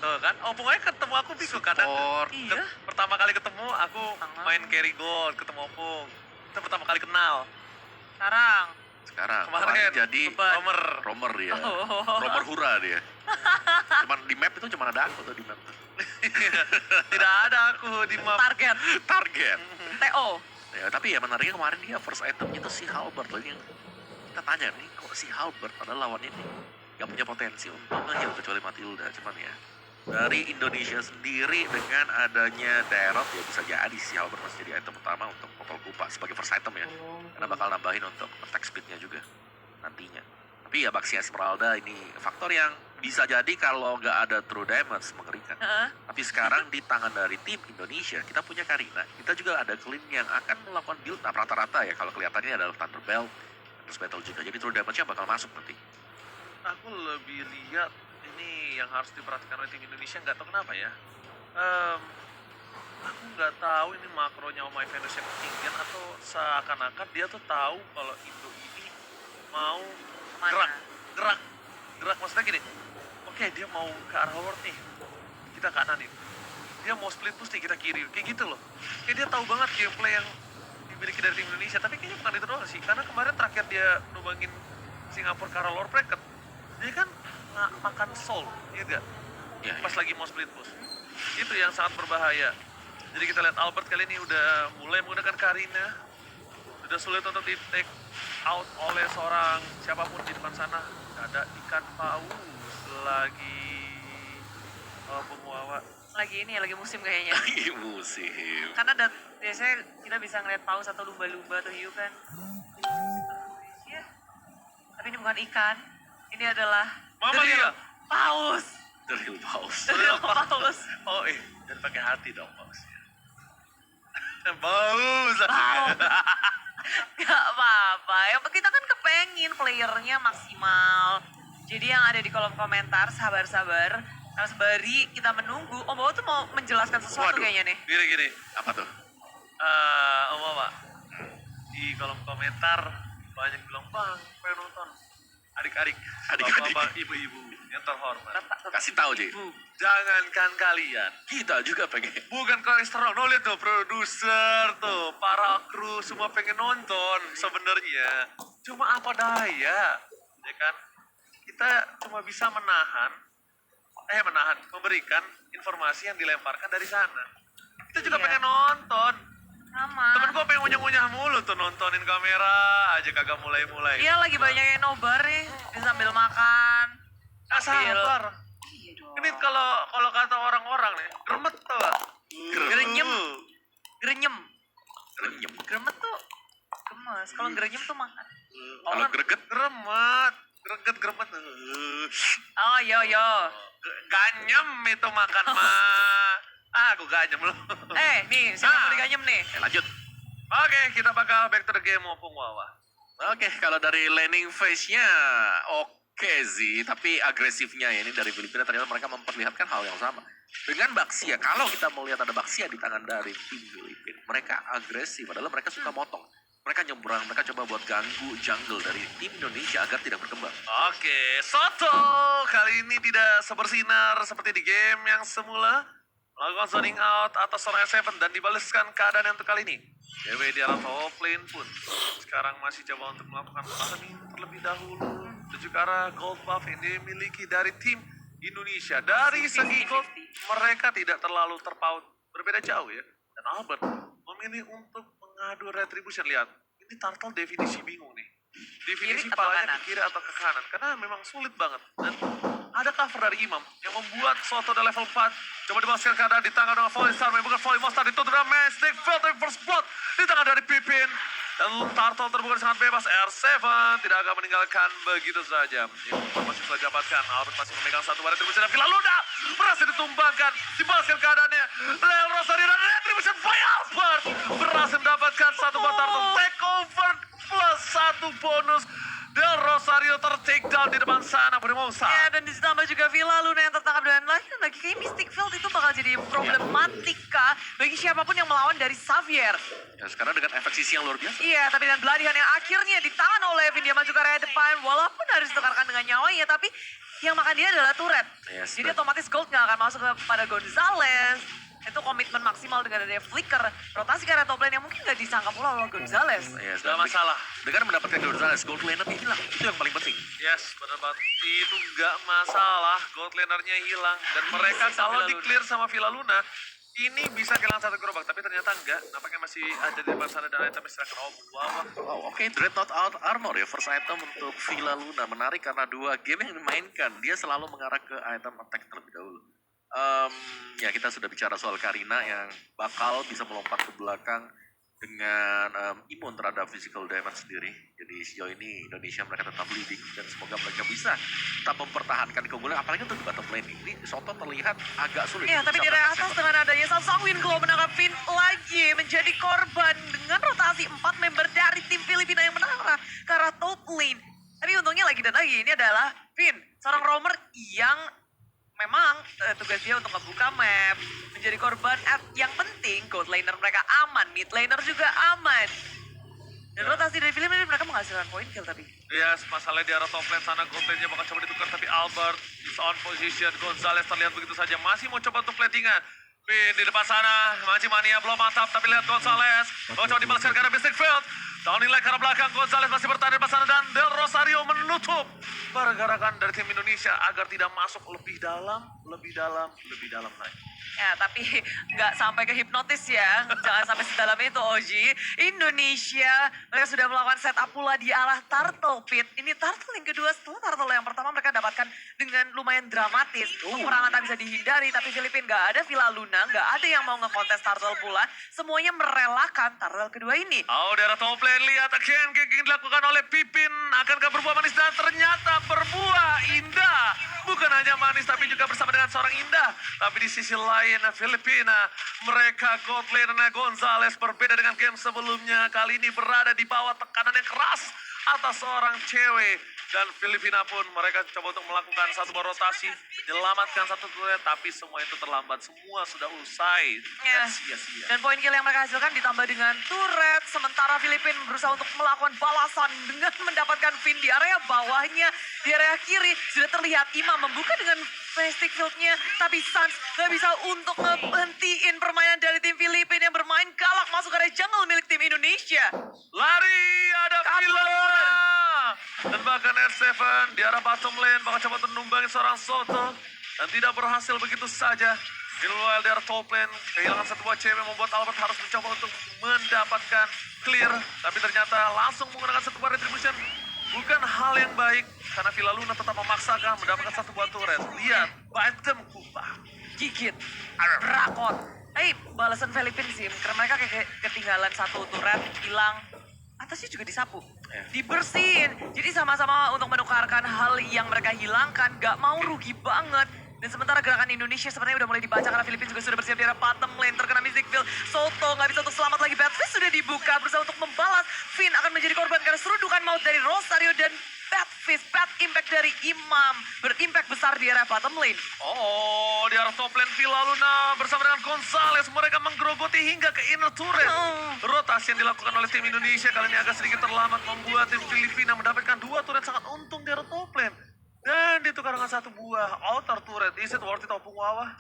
Tuh kan, Opung aja ketemu aku bingung kadang. Support. Iya. Pertama kali ketemu aku main carry gold, ketemu Opung. Itu pertama kali kenal. Sekarang. Sekarang Kemarin jadi beban. Romer. Romer ya. Romer hura dia. Cuman di map itu cuma ada aku tuh di map tuh. Tidak ada aku di map. Target. Target. TO. Ya, tapi ya menariknya kemarin dia first itemnya tuh si Halberd loh yang kita tanya nih kok si Halberd padahal lawannya nih gak punya potensi untuk nge-heal kecuali Matilda, cuman ya dari Indonesia sendiri dengan adanya Derot ya bisa jadi si Halberd masih jadi item utama untuk Popol Kupa sebagai first item ya, karena bakal nambahin untuk attack speednya juga nantinya. Tapi ya Baxi Esmeralda ini faktor yang bisa jadi kalau nggak ada true damage mengerikan. Tapi sekarang di tangan dari tim Indonesia, kita punya Karina, kita juga ada Clean yang akan melakukan build up rata-rata ya, kalau kelihatannya adalah Thunderbell, terus Battle juga, jadi true damage-nya bakal masuk nanti. Aku lebih lihat ini yang harus diperhatikan oleh tim Indonesia, nggak tahu kenapa ya. Aku nggak tahu ini makronya Oh My Venus yang ketinggian atau seakan-akan dia tuh tahu kalau Indo ini mau gerak maksudnya gini. Oke, dia mau ke arah World nih, kita kanan nih. Dia mau split push nih, kita kiri, kayak gitu loh. Kayak dia tahu banget gameplay yang dimiliki dari tim Indonesia, tapi kayaknya bukan itu doang sih. Karena kemarin terakhir dia nubangin Singapura ke arah Lord Bracket, dia kan makan soul, gitu gak? Ya, Pas lagi mau split push. Itu yang sangat berbahaya. Jadi kita lihat Albert kali ini udah mulai menggunakan Karina. Sudah sulit untuk di take out oleh seorang siapapun di depan sana. Ada ikan paus lagi penguawa. Lagi ini, lagi musim kayaknya. lagi musim. Karena biasanya kita bisa ngeliat paus atau lumba-lumba atau hiu kan. Iya. Tapi ini bukan ikan. Ini adalah Mamalia. paus. Drill paus. Paus. Oh dan pakai hati dong pausnya. Paus. Gak apa-apa. Yang kita kan kepengin playernya maksimal. Jadi yang ada di kolom komentar, sabar-sabar. Karena sembari kita menunggu, Om Bawa tuh mau menjelaskan sesuatu kayaknya nih. Gini. Apa tuh? Om Bawa. Di kolom komentar banyak bilang, Bang, pengen nonton. Adik-adik, bapak-bapak, ibu-ibu yang terhormat. Kasih tahu Ji. Jangankan kalian, Kita juga pengen. bukan kolesterol, no lihat tuh produser tuh, para kru semua pengen nonton sebenarnya. Cuma apa daya, ya kan? Kita cuma bisa memberikan informasi yang dilemparkan dari sana. Kita juga Iya. pengen nonton. Sama. Temen gue pengen ngunyah-ngunyah mulu tuh nontonin kamera aja kagak mulai-mulai. Iya lagi banyak yang nobar nih, dia sambil makan. Sabar. Iya dong. Ini kalau kata orang-orang nih, gremet tuh. Grenyem. Grenyem. Renyem. Gremet tuh gemes. Kalau grenyem tuh makan. Kalau greget Gremet. Gremet. Oh yo. Ganyem itu makan mah. Aku ganyem loh. Nih, siapa mau diganyem nih? lanjut. Oke, kita bakal back to the game Opung Wawa. Oke, kalau dari landing phase-nya oke sih, tapi agresifnya ya ini dari Filipina ternyata mereka memperlihatkan hal yang sama. Dengan Baxia, kalau kita melihat ada Baxia di tangan dari tim Filipina, mereka agresif, padahal mereka suka motong. Mereka nyebrang, mereka coba buat ganggu jungle dari tim Indonesia agar tidak berkembang. Oke, Soto kali ini tidak sebersinar seperti di game yang semula. Melakukan zoning out atas seorang S7 dan dibalaskan keadaan yang untuk kali ini. DW di arah top lane pun sekarang masih coba untuk melakukan farming terlebih dahulu. Menuju ke arah gold buff yang dimiliki dari tim Indonesia. Dari segi gold, mereka tidak terlalu terpaut berbeda jauh ya. Dan Albert memilih untuk mengadu retribution. Lihat, ini Turtle definisi bingung nih. Definisi Kiri atau palanya kanan? ke kiri atau ke kanan. Karena memang sulit banget. Dan ada cover dari Imam yang membuat Soto dari level 4. Coba dibalaskan keadaan di tangan dengan Volley Star. Bukan Volley Monster ditutup dengan Mystic Field dari first blood di tangan dari Pipin. Dan Turtle terbuka sangat bebas. R7 tidak akan meninggalkan begitu saja. Informasi sudah didapatkan. Albert masih memegang satu barang retribution. Dan Villaluda berhasil ditumbangkan. Dibalaskan keadaannya. Lel Rosario dan retribution by Albert. Berhasil mendapatkan satu buat Turtle. Take over plus satu bonus. Del Rosario ter-take down di depan sana Bermosa. Ya, dan ditambah juga Villa Luna yang tertangkap dan lagi kayak Mystic Field itu bakal jadi problematika bagi siapapun yang melawan dari Xavier. Ya, sekarang dengan efek sisi yang luar biasa. Iya, tapi dengan Bloody Hand yang akhirnya ditahan oleh Vindiaman juga Red depan, walaupun harus ditekarkan dengan nyawanya, tapi yang makan dia adalah turret. Yes, Jadi betul. otomatis gold nggak akan masuk kepada Gonzales. Itu komitmen maksimal dengan adanya flicker. Rotasi ke area top lane yang mungkin nggak disangka pula oleh Gonzales. Yes, Gak dan masalah. dengan mendapatkan Gonzales, gold laner hilang. Itu yang paling penting. Yes, benar banget. Itu nggak masalah. Gold lanernya hilang. Dan mereka Sama kalau Villa di clear sama Villa Luna, ini bisa kehilangan satu gerobak. Tapi ternyata enggak. Nampaknya masih ada di depan sana dan item istirahat. Oh, wow. Wow, oke, Dreadnought Out Armor ya, first item untuk Villa Luna. Menarik karena 2 game yang dimainkan, dia selalu mengarah ke item attack terlebih dahulu. Ya kita sudah bicara soal Karina yang bakal bisa melompat ke belakang dengan imun terhadap physical damage sendiri. Jadi sejauh ini Indonesia mereka tetap leading dan semoga mereka bisa tetap mempertahankan keunggulan. Apalagi untuk di bottom lane ini Soto terlihat agak sulit. Iya, untuk tapi di bisa area menangkap atas dengan adanya Samsung Glow menangkap Finn lagi menjadi korban dengan rotasi 4 member dari tim Filipina yang menarah ke arah top lane. Tapi untungnya lagi dan lagi ini adalah Finn, seorang roamer yang memang tugas dia untuk membuka map, menjadi korban. Yang penting gold laner mereka aman, mid laner juga aman. Dan rotasi dari Filipina ini mereka menghasilkan point kill tapi. Yes, masalahnya di arah top lane sana gold lane-nya bakal coba ditukar. Tapi Albert is on position. Gonzales terlihat begitu saja. Masih mau coba untuk platingan. Pin di depan sana. Maci Mania belum mantap. Tapi lihat Gonzales. Mau coba dibalaskan ke arah Mystic Field. Downing line ke arah belakang. Gonzales masih bertahan di depan sana. Dan Del Rosario menutup pergerakan dari tim Indonesia agar tidak masuk lebih dalam lagi. Ya, tapi nggak sampai ke hipnotis ya. Jangan sampai sedalam itu, Oji. Indonesia, mereka sudah melakukan setup pula di arah Turtle Pit. Ini Turtle yang kedua setelah Turtle yang pertama mereka dapatkan dengan lumayan dramatis. Peperangan tak bisa dihindari, tapi Filipina nggak ada Villa Luna, nggak ada yang mau ngekontes Turtle pula. Semuanya merelakan Turtle kedua ini. Oh, daerah top lane lihat again kicking dilakukan oleh Pipin. Akankah berbuah manis dan ternyata berbuah indah. Bukan hanya manis tapi juga bersama dengan seorang indah. Tapi di sisi lain Filipina, mereka gold laner Gonzales berbeda dengan game sebelumnya. Kali ini berada di bawah tekanan yang keras atas seorang cewek. Dan Filipina pun mereka coba untuk melakukan satu buah rotasi, menyelamatkan satu turret, tapi semua itu terlambat. Semua sudah usai. Ya. Dan sia-sia. Dan poin kill yang mereka hasilkan ditambah dengan turret. Sementara Filipina berusaha untuk melakukan balasan dengan mendapatkan Finn di area bawahnya. Di area kiri sudah terlihat Imam membuka dengan Mystic Field-nya. Tapi Suns gak bisa untuk ngehentiin permainan dari tim Filipina yang bermain galak masuk ke area jungle milik tim Indonesia. Lari, ada Kabur. Villa. Dan bahkan R7 di arah bottom lane bakal coba menumbangin seorang Soto. Dan tidak berhasil begitu saja. Meanwhile di arah top lane, kehilangan satu buah cewek membuat Albert harus mencoba untuk mendapatkan clear. Tapi ternyata langsung menggunakan satu buah retribution. Bukan hal yang baik, karena Villa Luna tetap memaksakan mendapatkan satu buah turret. Lihat, item kubah. Gigit, rakot. Tapi balasan Filipina sih, karena mereka kayak ketinggalan satu turret, hilang. Atasnya juga disapu, dibersihin. Jadi sama-sama untuk menukarkan hal yang mereka hilangkan, gak mau rugi banget. Dan sementara gerakan Indonesia sebenarnya udah mulai dibaca karena Filipina juga sudah bersiap di arah bottom lane. Terkena Mystic Field, Soto nggak bisa untuk selamat lagi. Batfish sudah dibuka, berusaha untuk membalas. Finn akan menjadi korban karena serudukan maut dari Rosario dan Batfish. Bad impact dari Imam, berimpact besar di area bottom lane. Oh, di arah top lane Villa Luna bersama dengan Gonzales. Mereka menggerogoti hingga ke inner turret. Rotasi yang dilakukan oleh tim Indonesia kali ini agak sedikit terlambat membuat tim Filipina mendapatkan 2 turret sangat untung di arah top lane. Dan ditukar dengan satu buah outer turret. Is it worth it Opung Wawa?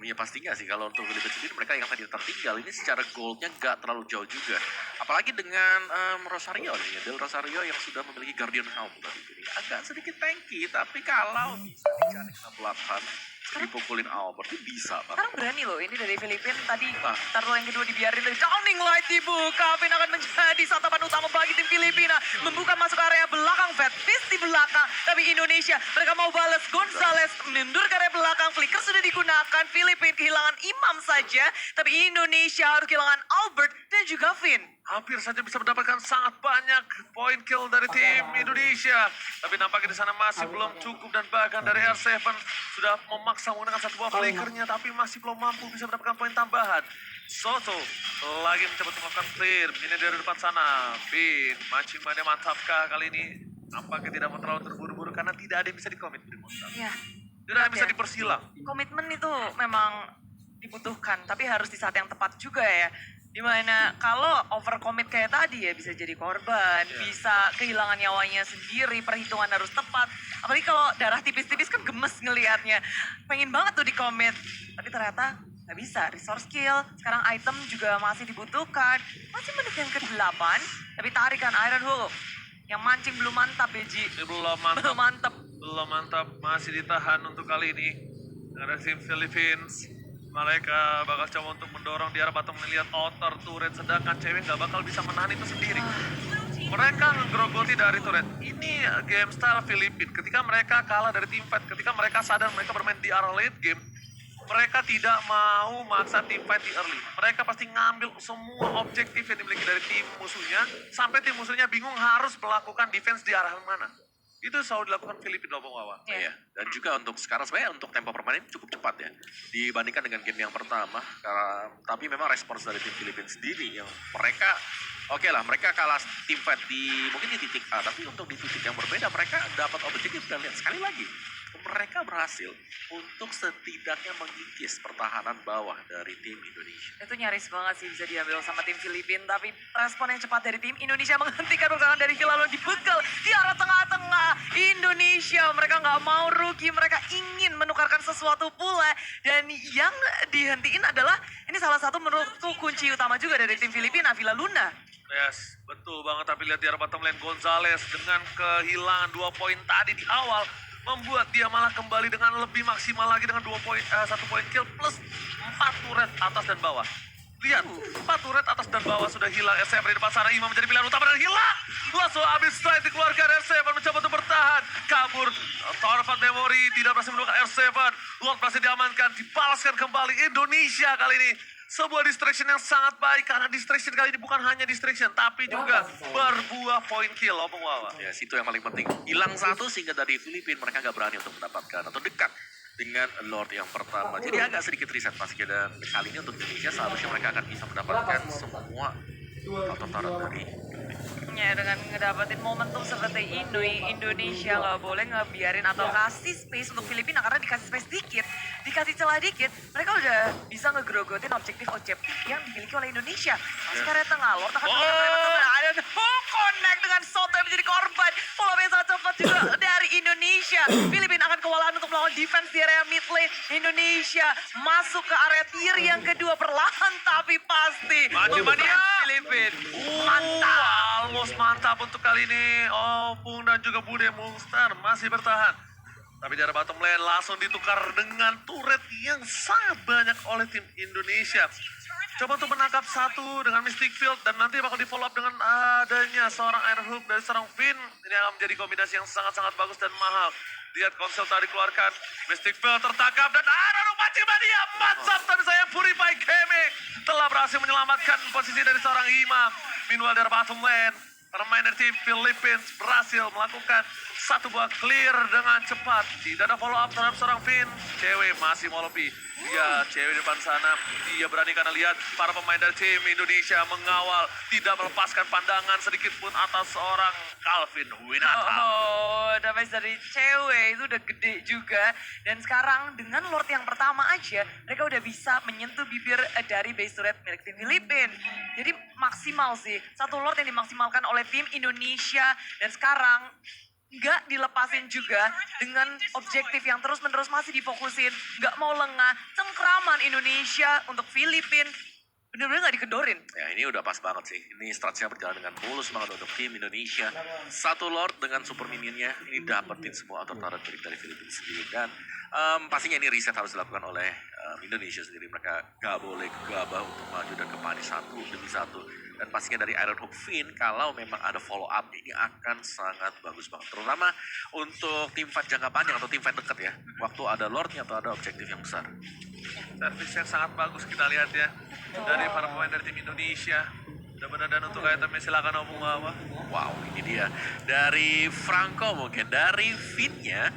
Ya pastinya sih kalau untuk Filipina sendiri mereka yang tadi tertinggal ini secara goldnya nggak terlalu jauh juga. Apalagi dengan Rosario nih, Del Rosario yang sudah memiliki Guardian Helm tadi. Jadi agak sedikit tanky, tapi kalau bisa dicari kena belakang, dipukulin Albert itu bisa banget. Sekarang berani loh ini dari Filipina. Tadi Turtle yang kedua dibiarin dari Downing Light dibuka. Finn akan menjadi santapan utama bagi tim Filipina. Membuka masuk area belakang. Batfish di belakang. Tapi Indonesia mereka mau balas. Gonzales mundur ke area belakang. Flicker sudah digunakan. Filipina kehilangan Imam saja. Tapi Indonesia harus kehilangan Albert dan juga Finn. Hampir saja bisa mendapatkan sangat banyak point kill dari tim Indonesia. Tapi nampaknya di sana masih belum cukup dan bahkan dari R7 sudah memaksa menggunakan satu buah flickernya tapi masih belum mampu bisa mendapatkan poin tambahan. Soto lagi mencoba untuk melakukan clear. Ini dari depan sana. Finn, Machimania mantapkah kali ini? Nampaknya tidak mau terlalu terburu-buru karena tidak ada yang bisa dikomit. Ya, Tidak ada yang bisa dipersilang. komitmen itu memang dibutuhkan. Tapi harus di saat yang tepat juga ya. Dimana kalau overcommit kayak tadi ya bisa jadi korban, Iya. bisa kehilangan nyawanya sendiri, perhitungan harus tepat. Apalagi kalau darah tipis-tipis kan gemes ngelihatnya. Pengen banget tuh di commit, tapi ternyata nggak bisa. Resource skill, sekarang item juga masih dibutuhkan. Masih menit yang ke-8, tapi tarikan Iron Hook. Yang mancing belum mantap ya Ji. Ini belum mantap. Belum mantap. Belum mantap, masih ditahan untuk kali ini. Ada tim Philippines. Mereka bakal coba untuk mendorong di arah bottom melihat outer turret. Sedangkan cewek nggak bakal bisa menahan itu sendiri. Mereka ngegrogoti dari turret. Ini game style Filipina. Ketika mereka kalah dari tim fight, ketika mereka sadar mereka bermain di arah late game, mereka tidak mau maksa tim fight di early. Mereka pasti ngambil semua objektif yang dimiliki dari tim musuhnya, sampai tim musuhnya bingung harus melakukan defense di arah mana. Itu selalu dilakukan Filipina Lobong Wawa. Iya. Iya, dan juga untuk sekarang sebenarnya untuk tempo permainan cukup cepat ya dibandingkan dengan game yang pertama. Tapi memang respons dari tim Filipina sendiri yang mereka oke lah mereka kalah tim fight di mungkin di titik A, tapi untuk di titik yang berbeda mereka dapat objektif dan lihat sekali lagi mereka berhasil untuk setidaknya mengikis pertahanan bawah dari tim Indonesia. Itu nyaris banget sih bisa diambil sama tim Filipina, tapi respon yang cepat dari tim Indonesia menghentikan pergerakan dari Villa lalu dibegal di arah tengah-tengah Indonesia. Mereka nggak mau rugi, mereka ingin menukarkan sesuatu pula, dan yang dihentiin adalah ini salah satu menurutku kunci utama juga dari tim Filipina, Villa Luna. Yes, betul banget. Tapi lihat di arah bottom lane Gonzales dengan kehilangan 2 poin tadi di awal, membuat dia malah kembali dengan lebih maksimal lagi dengan 1 poin kill plus 4 turret atas dan bawah. Lihat, 4 turret atas dan bawah sudah hilang. SF di depan sana, Imam menjadi pilihan utama dan hilang. Langsung habis strike dikeluarkan R7 mencoba untuk bertahan. Kabur, Tower of Memory tidak berhasil menemukan R7. Lord berhasil diamankan, dibalaskan kembali Indonesia kali ini. Sebuah distraction yang sangat baik, karena distraction kali ini bukan hanya distraction, tapi juga berbuah poin kill, Opung Wawa. Ya, itu yang paling penting. Hilang satu sehingga dari Filipina mereka nggak berani untuk mendapatkan atau dekat dengan Lord yang pertama. Jadi agak sedikit riset pastinya, dan kali ini untuk Indonesia seharusnya mereka akan bisa mendapatkan semua tontonan dari Ya, dengan ngedapetin momentum seperti ini, Indonesia nggak boleh ngebiarin atau kasih space untuk Filipina, karena dikasih space dikit, dikasih celah dikit, mereka udah bisa ngegrogotin objektif-objektif yang dimiliki oleh Indonesia. Masuk ke area tengah, Lord akan ada connect dengan Soto yang menjadi korban. Follow yang sangat cepat juga dari Indonesia. Filipina akan kewalahan untuk melawan defense di area mid lane. Indonesia masuk ke area tier yang kedua perlahan tapi pasti. Maju, Mania! Filipina. Mantap! Almost mantap untuk kali ini. Opung dan juga Bude Monster masih bertahan. Tapi di arah bottom lane langsung ditukar dengan turret yang sangat banyak oleh tim Indonesia. Coba untuk menangkap satu dengan Mystic Field, dan nanti bakal di follow up dengan adanya seorang Iron Hook dari seorang Finn. Ini akan menjadi kombinasi yang sangat-sangat bagus dan mahal. Lihat konsel tadi keluarkan, Mystic Field tertangkap dan Iron Hook mancing mania. Mantap, tapi sayang Purify Keme telah berhasil menyelamatkan posisi dari seorang Imam. Meanwhile dari bottom lane, pemain dari tim Philippines berhasil melakukan satu buah clear dengan cepat. Tidak ada follow up terhadap seorang Finn. Cewek masih mau lebih. Dia cewek di depan sana. Dia berani karena lihat para pemain dari tim Indonesia mengawal. Tidak melepaskan pandangan sedikit pun atas seorang Calvin Winata. Oh, damage dari cewek itu udah gede juga. Dan sekarang dengan Lord yang pertama aja, mereka udah bisa menyentuh bibir dari base turret milik tim Filipina. Jadi maksimal sih. Satu Lord yang dimaksimalkan oleh tim Indonesia. Dan sekarang nggak dilepasin juga dengan objektif yang terus-menerus masih difokusin. Nggak mau lengah. Cengkraman Indonesia untuk Filipina. Bener-bener nggak dikedorin. Ya, ini udah pas banget sih. Ini stratnya berjalan dengan mulus banget untuk tim Indonesia. Satu Lord dengan super minionnya ini dapetin semua outer turret dari Filipina sendiri. Dan pastinya ini riset harus dilakukan oleh Indonesia sendiri. Mereka gak boleh gegabah untuk maju dan kembali satu demi satu. Dan pastinya dari Iron Hook Finn, kalau memang ada follow up, ini akan sangat bagus banget. Terutama untuk tim fight jangka panjang atau tim fight dekat ya. Waktu ada Lordnya atau ada objektif yang besar. Servis yang sangat bagus kita lihat ya. Dari para pemain dari tim Indonesia. Benar-benar, dan untuk itemnya silakan Opung Wawa. Wow, ini dia. Dari Franco mungkin, dari Finn-nya,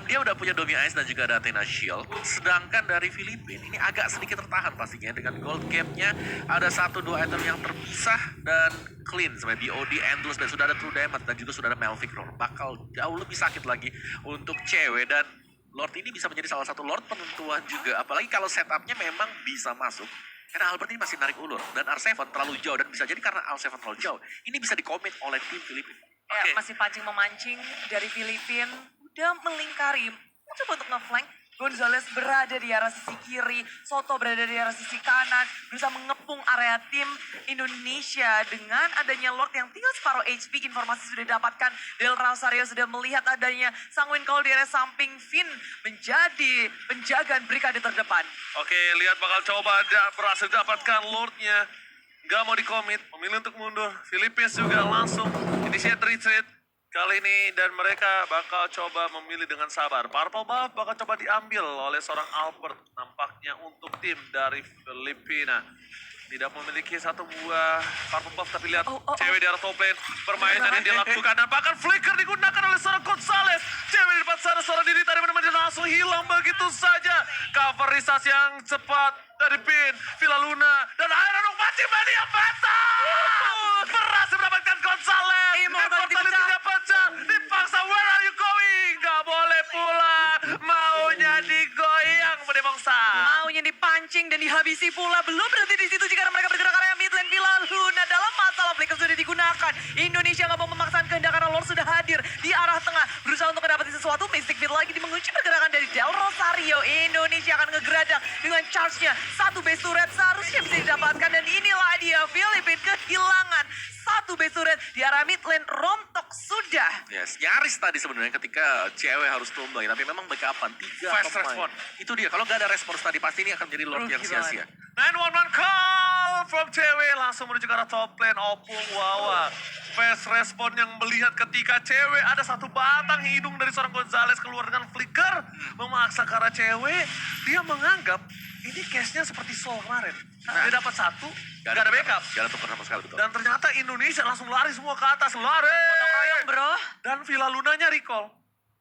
dia udah punya Domi Ice dan juga ada Athena Shield. Sedangkan dari Filipina, ini agak sedikit tertahan pastinya. Dengan gold gap-nya, ada 1-2 item yang terpisah dan clean. Seperti BOD, Endless, dan sudah ada True Damage, dan juga sudah ada Malphite Roar. Bakal jauh lebih sakit lagi untuk cewek, dan Lord ini bisa menjadi salah satu Lord penentuan juga. Apalagi kalau setupnya memang bisa masuk Karena Albert ini masih narik ulur. Dan R7 terlalu jauh. Dan bisa jadi karena R7 terlalu jauh. Ini bisa dikomit oleh tim Filipina. Ya, Oke. masih pancing-memancing dari Filipina. Udah melingkari. Coba untuk nge-flank. Gonzales berada di arah sisi kiri, Soto berada di arah sisi kanan, berusaha mengepung area tim Indonesia dengan adanya Lord yang tinggal separuh HP. Informasi sudah didapatkan, Del Rosario sudah melihat adanya Sangwin Cole di area samping. Finn menjadi penjagaan brigade terdepan. Oke, lihat bakal coba berhasil dapatkan Lordnya. Gak mau dikomit, memilih untuk mundur. Philippines juga langsung initiate retreat kali ini dan mereka bakal coba memilih dengan sabar. Purple buff bakal coba diambil oleh seorang Albert nampaknya untuk tim dari Filipina. Tidak memiliki satu buah purple buff tapi lihat cewek di arah top lane bermain dan yang dilakukan dan bahkan flicker digunakan oleh seorang Gonzales. Cewek di depan sana seorang diri tadi benar-benar langsung hilang begitu saja. Coverisasi yang cepat dari Pin, Villa Luna, dan Iron masih mania battle! Berhasil mendapatkan Gonzales! Immortality-nya pecah! Dipaksa, where are you going? Gak boleh pulang! Maunya digoyang, Budi Bangsa! Maunya dipancing dan dihabisi pula. Belum berhenti di situ jika mereka bergerak area mid lane. Villa Luna dalam masalah flicker sudah digunakan. Indonesia nggak mau memaksakan kehendak karena Lord sudah hadir di arah tengah. Berusaha untuk mendapati sesuatu. Mystic Fit lagi mengunci pergerakan dari Del Rosario. Indonesia akan ngegeradak dengan charge-nya. Satu base turret seharusnya bisa didapatkan dan inilah dia Filipina kehilangan satu base turret di arah mid lane. Rontok sudah. Yes, nyaris tadi sebenarnya ketika cewek harus tumbang. Tapi memang backupan 3 Fast pemain. respon. Itu dia, kalau nggak ada respons tadi pasti ini akan jadi Lord yang Rugi sia-sia. 911 call from cewek langsung menuju ke arah top lane Opung Wawa. Fast respon yang melihat ketika cewek ada satu batang hidung dari seorang Gonzales keluar dengan flicker. Memaksa ke arah cewek. Dia menganggap ini case-nya seperti Soul kemarin. Dia dapat satu, gak ada backup. Gak ada tukar sama sekali, betul. Dan ternyata Indonesia langsung lari semua ke atas. Lari! Potong royong bro. Dan Villa Lunanya recall.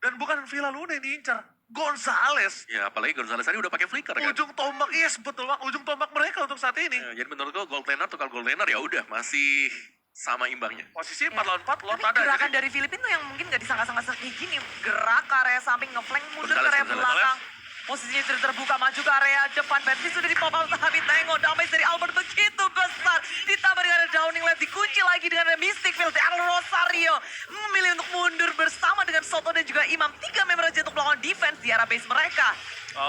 Dan bukan Villa Luna yang diincar. Gonzales. Ya, apalagi Gonzales tadi udah pakai flicker kan. Ujung tombak, yes betul Bang. Ujung tombak mereka untuk saat ini. Ya, jadi menurut gue gold laner tukar gold laner ya udah masih sama imbangnya. Posisi 4 lawan 4, Lord Tapi ada. gerakan Jadi dari Filipina tuh yang mungkin gak disangka-sangka kayak gini. Gerak ke area samping, ngeflank, mundur ke Gonzales, area Gonzales. belakang. Posisinya sudah terbuka, maju ke area depan. Bentley sudah dipop out, tapi tengok damage dari Albert begitu besar. Ditambah dengan ada downing left, dikunci lagi dengan ada Mystic Field. Del Rosario memilih untuk mundur bersama dengan Soto dan juga Imam. 3 member aja untuk melakukan defense di arah base mereka.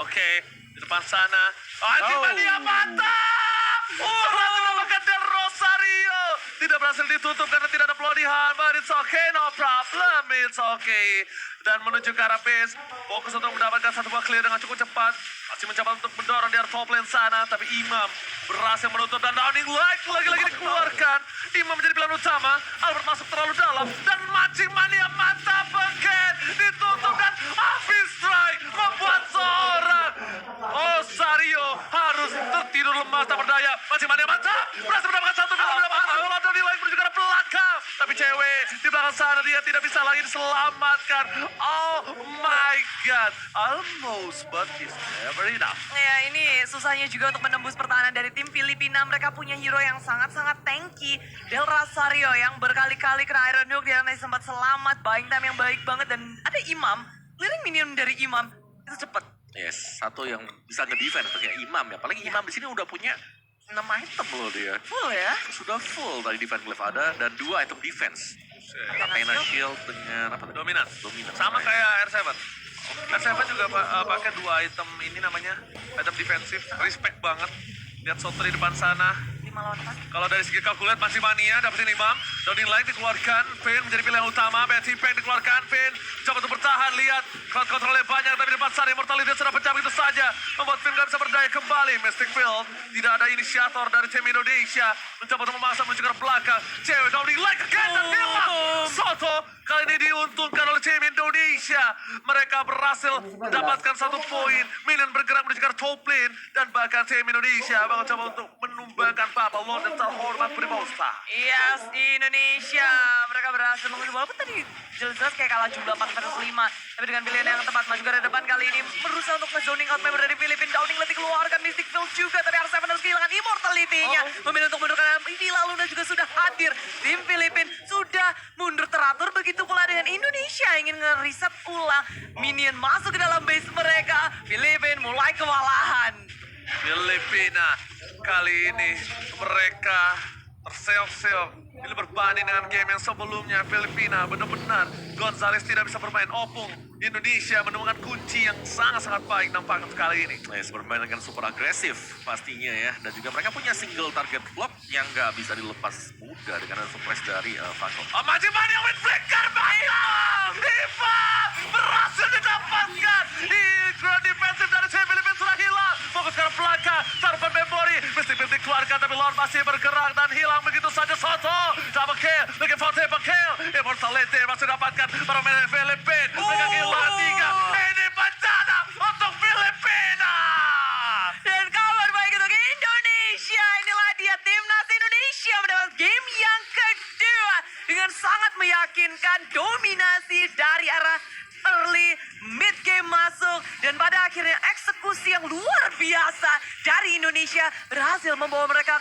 Oke, di depan sana. Antimania mantap! Berhasil mendapatkan Del Rosario. Tidak berhasil ditutup karena tidak ada pelodihan. But it's okay, no problem. It's okay. Dan menuju ke arah base. Fokus untuk mendapatkan satu buah clear dengan cukup cepat. Masih mencoba untuk mendorong di arah top lane sana. Tapi Imam berhasil menutup dan downing light lagi-lagi dikeluarkan. Imam menjadi pilihan utama. Albert masuk terlalu dalam. Dan mancing mania mantap again. Ditutup dan habis strike. Membuat seorang Rosario harus tertidur lemas tak berdaya. Mancing mania mantap. Berhasil mendapatkan satu. Mendapatkan di light menuju ke arah belakang. Tapi cewek di belakang sana dia tidak bisa lagi diselamatkan. Oh my god. Almost but it's never enough. Ya ini susahnya juga untuk menembus pertahanan dari tim Filipina. Mereka punya hero yang sangat-sangat tanky. Del Rosario yang berkali-kali kena Iron Hook. Dia sempat selamat. Buying time yang baik banget. Dan ada Imam. Clearing minion dari Imam. Itu cepet. Yes, satu yang bisa nge-defense punya Imam ya. Apalagi Imam di sini udah punya 6 item loh dia. Full ya. Sudah full tadi defense glaive ada dan 2 item defense. Athena Shield dengan apa tadi? Dominan. Dominan. Sama kayak R7. R7 juga pakai 2 item ini namanya item defensif. Respect banget. Lihat Soto di depan sana. 5 lawan 4. Kalau dari segi kalkulat masih mania, dapetin Imam. Downing Light dikeluarkan, Finn menjadi pilihan utama. Betty Pack dikeluarkan, Finn coba untuk bertahan. Lihat, crowd controlnya banyak, tapi di depan sana Immortality sudah pecah begitu saja. Membuat Finn gak bisa berdaya kembali. Mystic Field, tidak ada inisiator dari tim Indonesia. Mencoba untuk memaksa menuju ke belakang. Cewek Downing Light again dan hilang. Soto kali ini diuntungkan oleh tim Indonesia. Mereka berhasil mendapatkan 1 poin. Minion bergerak menuju ke top lane. Dan bahkan tim Indonesia bakal coba untuk menumbangkan Papa Lord dan terhormat Primosa. Yes, Indonesia. Mereka berhasil mengunduh. Walaupun tadi jelas-jelas kayak kalah jumlah 4 versus 5. Tapi dengan pilihan yang tepat, maju ke depan kali ini. Berusaha untuk nge-zoning out member dari Filipina. Downing Light dikeluarkan, Mystic Field juga. Tapi R7 harus kehilangan Immortality-nya. Memilih untuk mundur karena Villa Luna juga sudah hadir. Tim Filipina sudah mundur teratur. Begitu pula dengan Indonesia ingin nge-reset ulang. Minion masuk ke dalam base mereka. Filipina mulai kewalahan. Filipina kali ini mereka terseok-seok. Ini berbanding dengan game yang sebelumnya. Filipina benar-benar Gonzales tidak bisa bermain opung. Indonesia menemukan kunci yang sangat-sangat baik nampaknya kali ini. Yes, bermain dengan super agresif pastinya ya. Dan juga mereka punya single target block yang nggak bisa dilepas mudah dengan surprise dari Fako. Majiman yang win flicker bayang! Diva berhasil didapatkan. Grand defensif dari tim Filipina sudah hilang. Fokus ke belakang, taruhan memori. Mesti keluarkan tapi lawan masih bergerak dan hilang begitu saja Soto. Double kill, looking for triple kill. Immortality masih dapatkan para pemain Filipina. Mereka kehilangan 3. Ini bencana untuk Filipina. Dan kabar baik untuk Indonesia. Inilah dia timnas Indonesia mendapat game yang kedua dengan sangat meyakinkan, dominasi dari arah early, mid game masuk, dan pada akhirnya eksekusi yang luar biasa dari Indonesia berhasil membawa mereka